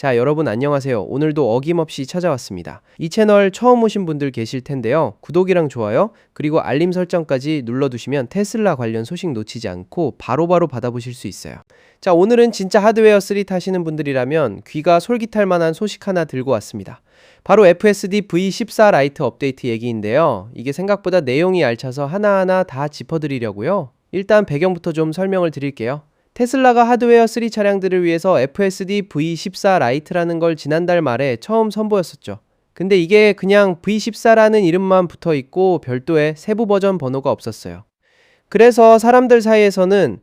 자, 여러분 안녕하세요. 오늘도 어김없이 찾아왔습니다. 이 채널 처음 오신 분들 계실 텐데요. 구독이랑 좋아요, 그리고 알림 설정까지 눌러두시면 테슬라 관련 소식 놓치지 않고 바로바로 받아보실 수 있어요. 자, 오늘은 진짜 하드웨어 3 타시는 분들이라면 귀가 솔깃할 만한 소식 하나 들고 왔습니다. 바로 FSD V14 라이트 업데이트 얘기인데요. 이게 생각보다 내용이 알차서 하나하나 다 짚어드리려고요. 일단 배경부터 좀 설명을 드릴게요. 테슬라가 하드웨어 3 차량들을 위해서 FSD V14 라이트라는 걸 지난달 말에 처음 선보였었죠. 근데 이게 그냥 V14라는 이름만 붙어 있고 별도의 세부 버전 번호가 없었어요. 그래서 사람들 사이에서는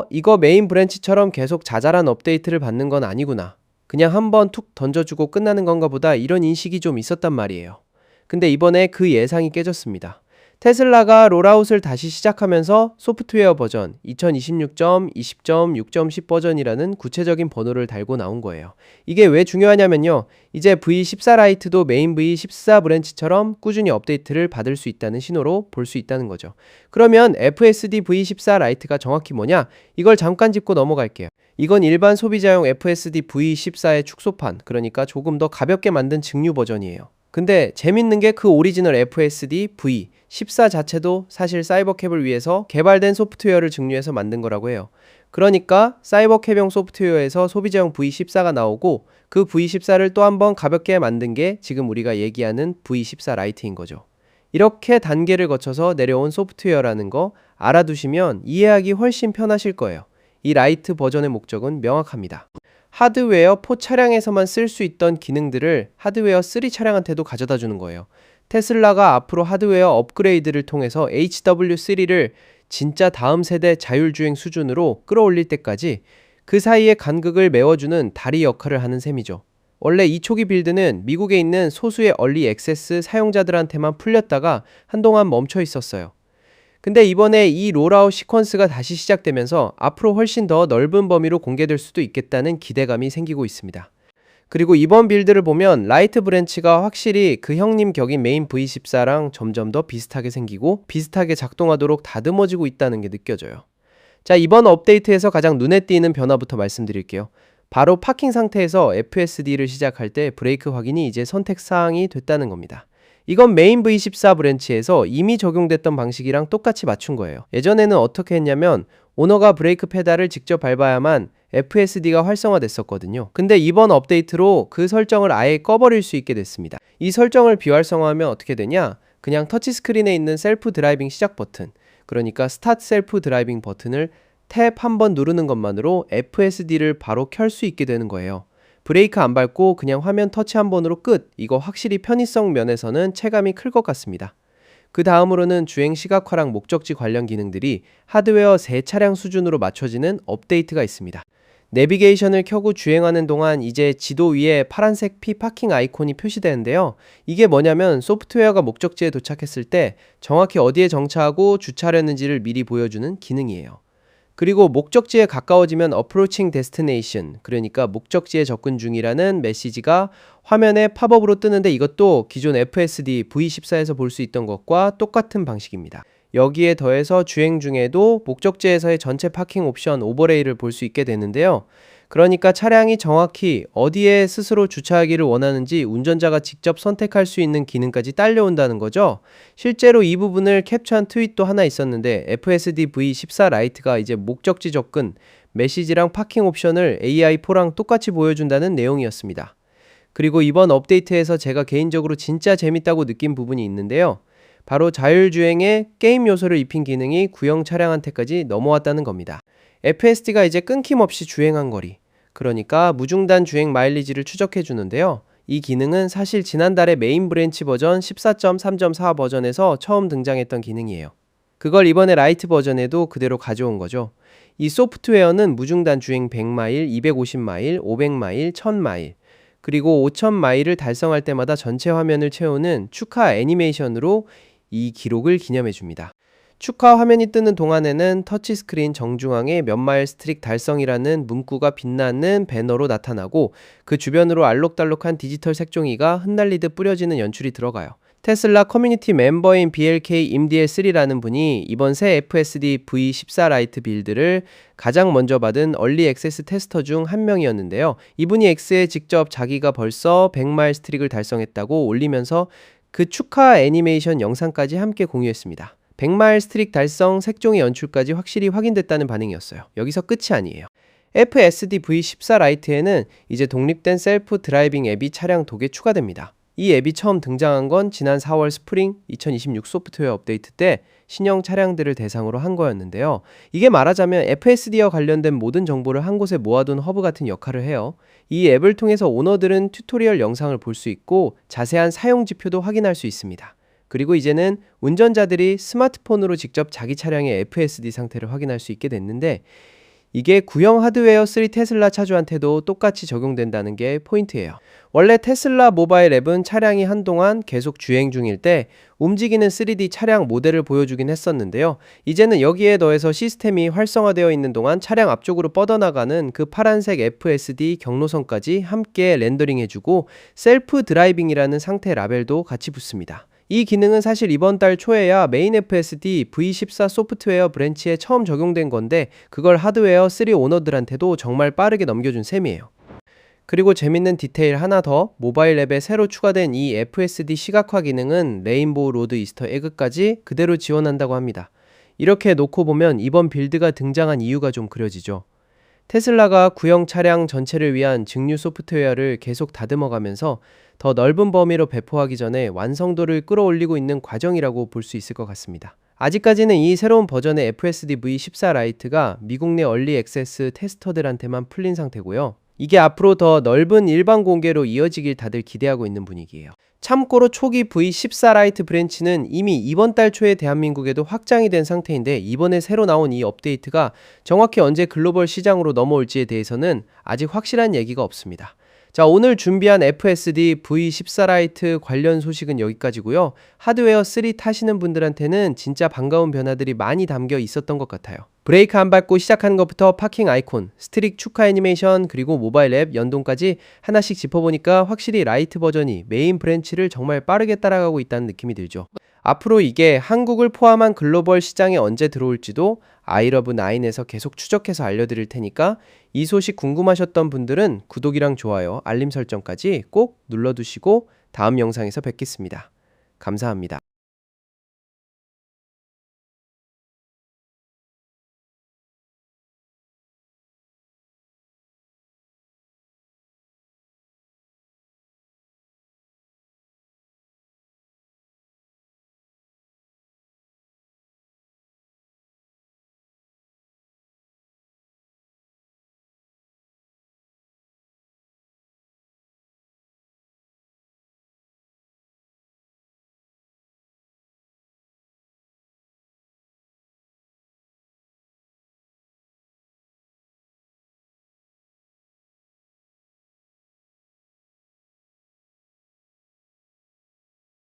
이거 메인 브랜치처럼 계속 자잘한 업데이트를 받는 건 아니구나, 그냥 한번 툭 던져주고 끝나는 건가 보다, 이런 인식이 좀 있었단 말이에요. 근데 이번에 그 예상이 깨졌습니다. 테슬라가 롤아웃을 다시 시작하면서 소프트웨어 버전 2026.20.6.10 버전이라는 구체적인 번호를 달고 나온 거예요. 이게 왜 중요하냐면요, 이제 V14 라이트도 메인 V14 브랜치처럼 꾸준히 업데이트를 받을 수 있다는 신호로 볼 수 있다는 거죠. 그러면 FSD V14 라이트가 정확히 뭐냐? 이걸 잠깐 짚고 넘어갈게요. 이건 일반 소비자용 FSD V14의 축소판, 그러니까 조금 더 가볍게 만든 증류 버전이에요. 근데 재밌는 게 그 오리지널 FSD V14 자체도 사실 사이버캡을 위해서 개발된 소프트웨어를 증류해서 만든 거라고 해요. 그러니까 사이버캡용 소프트웨어에서 소비자용 V14가 나오고 그 V14를 또 한번 가볍게 만든 게 지금 우리가 얘기하는 V14 라이트인 거죠. 이렇게 단계를 거쳐서 내려온 소프트웨어라는 거 알아두시면 이해하기 훨씬 편하실 거예요. 이 라이트 버전의 목적은 명확합니다. 하드웨어 4 차량에서만 쓸 수 있던 기능들을 하드웨어 3 차량한테도 가져다 주는 거예요. 테슬라가 앞으로 하드웨어 업그레이드를 통해서 HW3를 진짜 다음 세대 자율주행 수준으로 끌어올릴 때까지 그 사이에 간극을 메워주는 다리 역할을 하는 셈이죠. 원래 이 초기 빌드는 미국에 있는 소수의 얼리 액세스 사용자들한테만 풀렸다가 한동안 멈춰 있었어요. 근데 이번에 이 롤아웃 시퀀스가 다시 시작되면서 앞으로 훨씬 더 넓은 범위로 공개될 수도 있겠다는 기대감이 생기고 있습니다. 그리고 이번 빌드를 보면 라이트 브랜치가 확실히 그 형님 격인 메인 V14랑 점점 더 비슷하게 생기고 비슷하게 작동하도록 다듬어지고 있다는 게 느껴져요. 자, 이번 업데이트에서 가장 눈에 띄는 변화부터 말씀드릴게요. 바로 파킹 상태에서 FSD를 시작할 때 브레이크 확인이 이제 선택사항이 됐다는 겁니다. 이건 메인 V14 브랜치에서 이미 적용됐던 방식이랑 똑같이 맞춘 거예요. 예전에는 어떻게 했냐면 오너가 브레이크 페달을 직접 밟아야만 FSD가 활성화됐었거든요. 근데 이번 업데이트로 그 설정을 아예 꺼버릴 수 있게 됐습니다. 이 설정을 비활성화하면 어떻게 되냐? 그냥 터치스크린에 있는 셀프 드라이빙 시작 버튼, 그러니까 스타트 셀프 드라이빙 버튼을 탭 한번 누르는 것만으로 FSD를 바로 켤 수 있게 되는 거예요. 브레이크 안 밟고 그냥 화면 터치 한 번으로 끝! 이거 확실히 편의성 면에서는 체감이 클 것 같습니다. 그 다음으로는 주행 시각화랑 목적지 관련 기능들이 하드웨어 새 차량 수준으로 맞춰지는 업데이트가 있습니다. 내비게이션을 켜고 주행하는 동안 이제 지도 위에 파란색 P 파킹 아이콘이 표시되는데요. 이게 뭐냐면 소프트웨어가 목적지에 도착했을 때 정확히 어디에 정차하고 주차하려는지를 미리 보여주는 기능이에요. 그리고 목적지에 가까워지면 Approaching Destination, 그러니까 목적지에 접근 중이라는 메시지가 화면에 팝업으로 뜨는데 이것도 기존 FSD V14에서 볼 수 있던 것과 똑같은 방식입니다. 여기에 더해서 주행 중에도 목적지에서의 전체 파킹 옵션 오버레이를 볼 수 있게 되는데요. 그러니까 차량이 정확히 어디에 스스로 주차하기를 원하는지 운전자가 직접 선택할 수 있는 기능까지 딸려온다는 거죠. 실제로 이 부분을 캡처한 트윗도 하나 있었는데 FSD V14 라이트가 이제 목적지 접근, 메시지랑 파킹 옵션을 AI4랑 똑같이 보여준다는 내용이었습니다. 그리고 이번 업데이트에서 제가 개인적으로 진짜 재밌다고 느낀 부분이 있는데요. 바로 자율주행에 게임 요소를 입힌 기능이 구형 차량한테까지 넘어왔다는 겁니다. FSD가 이제 끊김없이 주행한 거리, 그러니까 무중단 주행 마일리지를 추적해 주는데요. 이 기능은 사실 지난달에 메인 브랜치 버전 14.3.4 버전에서 처음 등장했던 기능이에요. 그걸 이번에 라이트 버전에도 그대로 가져온 거죠. 이 소프트웨어는 무중단 주행 100마일, 250마일, 500마일, 1000마일, 그리고 5000마일을 달성할 때마다 전체 화면을 채우는 축하 애니메이션으로 이 기록을 기념해 줍니다. 축하 화면이 뜨는 동안에는 터치스크린 정중앙에 몇 마일 스트릭 달성이라는 문구가 빛나는 배너로 나타나고 그 주변으로 알록달록한 디지털 색종이가 흩날리듯 뿌려지는 연출이 들어가요. 테슬라 커뮤니티 멤버인 BLK 임DL3라는 분이 이번 새 FSD V14 라이트 빌드를 가장 먼저 받은 얼리 액세스 테스터 중 한 명이었는데요. 이분이 X에 직접 자기가 벌써 100마일 스트릭을 달성했다고 올리면서 그 축하 애니메이션 영상까지 함께 공유했습니다. 100마일 스트릭 달성, 색종이 연출까지 확실히 확인됐다는 반응이었어요. 여기서 끝이 아니에요. FSD V14 라이트에는 이제 독립된 셀프 드라이빙 앱이 차량 독에 추가됩니다. 이 앱이 처음 등장한 건 지난 4월 스프링 2026 소프트웨어 업데이트 때 신형 차량들을 대상으로 한 거였는데요. 이게 말하자면 FSD와 관련된 모든 정보를 한 곳에 모아둔 허브 같은 역할을 해요. 이 앱을 통해서 오너들은 튜토리얼 영상을 볼 수 있고 자세한 사용 지표도 확인할 수 있습니다. 그리고 이제는 운전자들이 스마트폰으로 직접 자기 차량의 FSD 상태를 확인할 수 있게 됐는데, 이게 구형 하드웨어 3 테슬라 차주한테도 똑같이 적용된다는 게 포인트예요. 원래 테슬라 모바일 앱은 차량이 한동안 계속 주행 중일 때 움직이는 3D 차량 모델을 보여주긴 했었는데요. 이제는 여기에 더해서 시스템이 활성화되어 있는 동안 차량 앞쪽으로 뻗어나가는 그 파란색 FSD 경로선까지 함께 렌더링해주고 셀프 드라이빙이라는 상태 라벨도 같이 붙습니다. 이 기능은 사실 이번 달 초에야 메인 FSD V14 소프트웨어 브랜치에 처음 적용된 건데, 그걸 하드웨어 3 오너들한테도 정말 빠르게 넘겨준 셈이에요. 그리고 재밌는 디테일 하나 더, 모바일 앱에 새로 추가된 이 FSD 시각화 기능은 레인보우 로드 이스터 에그까지 그대로 지원한다고 합니다. 이렇게 놓고 보면 이번 빌드가 등장한 이유가 좀 그려지죠. 테슬라가 구형 차량 전체를 위한 증류 소프트웨어를 계속 다듬어가면서 더 넓은 범위로 배포하기 전에 완성도를 끌어올리고 있는 과정이라고 볼 수 있을 것 같습니다. 아직까지는 이 새로운 버전의 FSD V14 라이트가 미국 내 얼리 액세스 테스터들한테만 풀린 상태고요. 이게 앞으로 더 넓은 일반 공개로 이어지길 다들 기대하고 있는 분위기예요. 참고로 초기 V14 라이트 브랜치는 이미 이번 달 초에 대한민국에도 확장이 된 상태인데, 이번에 새로 나온 이 업데이트가 정확히 언제 글로벌 시장으로 넘어올지에 대해서는 아직 확실한 얘기가 없습니다. 자, 오늘 준비한 FSD V14 라이트 관련 소식은 여기까지고요. 하드웨어 3 타시는 분들한테는 진짜 반가운 변화들이 많이 담겨 있었던 것 같아요. 브레이크 안 밟고 시작하는 것부터 파킹 아이콘, 스트릭 축하 애니메이션, 그리고 모바일 앱 연동까지 하나씩 짚어보니까 확실히 라이트 버전이 메인 브랜치를 정말 빠르게 따라가고 있다는 느낌이 들죠. 앞으로 이게 한국을 포함한 글로벌 시장에 언제 들어올지도 아이러브9에서 계속 추적해서 알려드릴 테니까, 이 소식 궁금하셨던 분들은 구독이랑 좋아요, 알림 설정까지 꼭 눌러두시고 다음 영상에서 뵙겠습니다. 감사합니다.